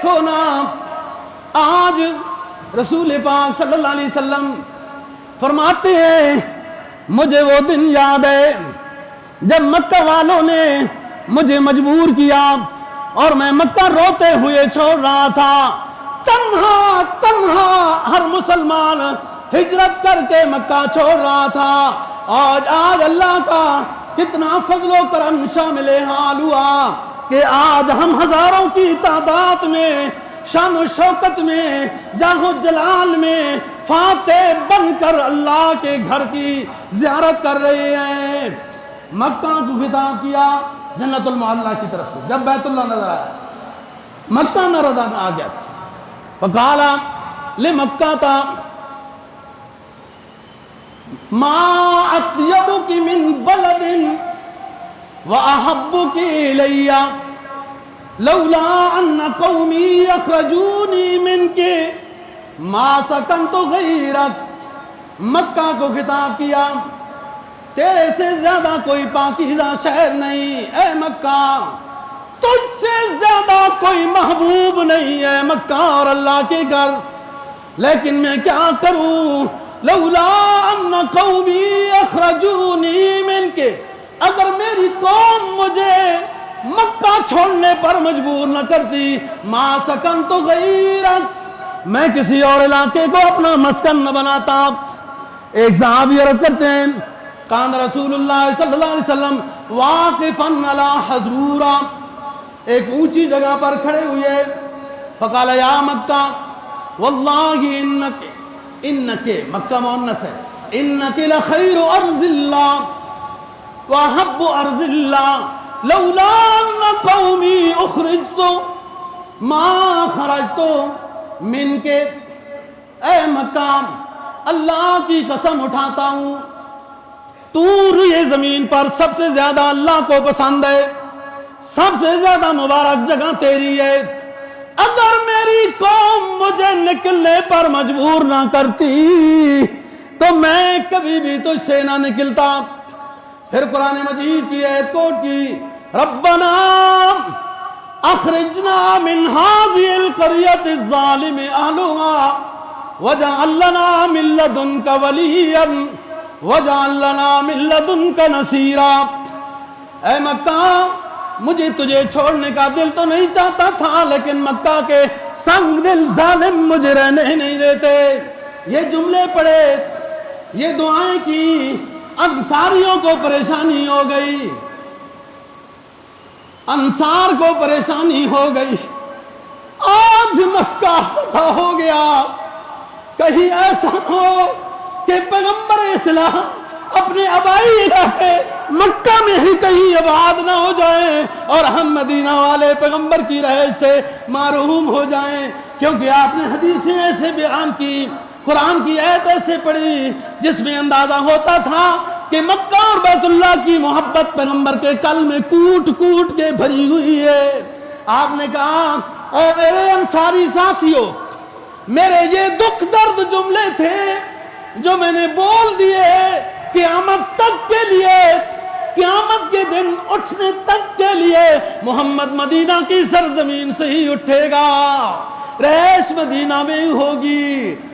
دیکھو نا آج رسول پاک صلی اللہ علیہ وسلم فرماتے ہیں مجھے وہ دن یاد ہے جب مکہ والوں نے مجھے مجبور کیا اور میں مکہ روتے ہوئے چھوڑ رہا تھا. تنہا تنہا ہر مسلمان ہجرت کر کے مکہ چھوڑ رہا تھا. آج اللہ کا کتنا فضل و کرم شامل حال ہوا کہ آج ہم ہزاروں کی تعداد میں شان و شوکت میں جاہ و جلال میں فاتح بن کر اللہ کے گھر کی زیارت کر رہے ہیں. مکہ کو خطاب کیا جنت المعلی کی طرف سے. جب بیت اللہ نظر آیا مکہ نظر آ گیا فقالا لمکہ تا ما اطیبک من بلد واحبک الی لولا ان قومی اخرجونی منک ما سکنت غیرک. مکہ کو خطاب کیا تیرے سے زیادہ کوئی پاکیزہ شہر نہیں اے مکہ, تجھ سے زیادہ کوئی محبوب نہیں ہے مکہ اور اللہ کے گھر, لیکن میں کیا کروں لولا ان قومی اخرجونی منک, اگر میری قوم مجھے مکہ چھوڑنے پر مجبور نہ کرتی ما سکنت غیرک, میں کسی اور علاقے کو اپنا مسکن نہ بناتا. ایک صحابی عرض کرتے ہیں کان رسول اللہ صلی اللہ علیہ وسلم واقفا علی حضورا, ایک اونچی جگہ پر کھڑے ہوئے فقال یا مکہ واللہ انک مکہ مؤنث ہے انک لخیر ارض اللہ وحب ارض اللہ لولا ان قومی اخرجت ما خرجت من کے. اے مکہ اللہ کی قسم اٹھاتا ہوں تو یہ زمین پر سب سے زیادہ اللہ کو پسند ہے, سب سے زیادہ مبارک جگہ تیری ہے. اگر میری قوم مجھے نکلنے پر مجبور نہ کرتی تو میں کبھی بھی تجھ سے نہ نکلتا. پھر قرآن مجید کی آیت کوٹ کی ربنا اخرجنا من هذه القرية الظالم اهلها واجعل لنا من لدنك وليا وَجَعَلْ لَنَا مِن لَّدُنْكَ نَصِيرًا. اے مکہ مجھے تجھے چھوڑنے کا دل تو نہیں چاہتا تھا لیکن مکہ کے سنگ دل ظالم مجھے رہنے نہیں دیتے. یہ جملے پڑھے یہ دعائیں کی انصاریوں کو پریشانی ہو گئی, انصار کو پریشانی ہو گئی. آج مکہ فتح ہو گیا, کہیں ایسا ہو کہ پیغمبر اسلام اپنے آبائی علاقے مکہ میں ہی کہیں آباد نہ ہو جائیں اور ہم مدینہ والے پیغمبر کی رہائش سے محروم ہو جائیں. کیونکہ آپ نے حدیثیں ایسے بیان کی, قرآن کی آیت ایسے پڑھی جس میں اندازہ ہوتا تھا کہ مکہ اور بیت اللہ کی محبت پیغمبر کے قلب میں کوٹ کوٹ کے بھری ہوئی ہے. آپ نے کہا اے میرے انصاری ساتھیوں, میرے یہ دکھ درد جملے تھے جو میں نے بول دیے قیامت تک کے لیے, قیامت کے دن اٹھنے تک کے لیے محمد مدینہ کی سرزمین سے ہی اٹھے گا, رہائش مدینہ میں ہی ہوگی.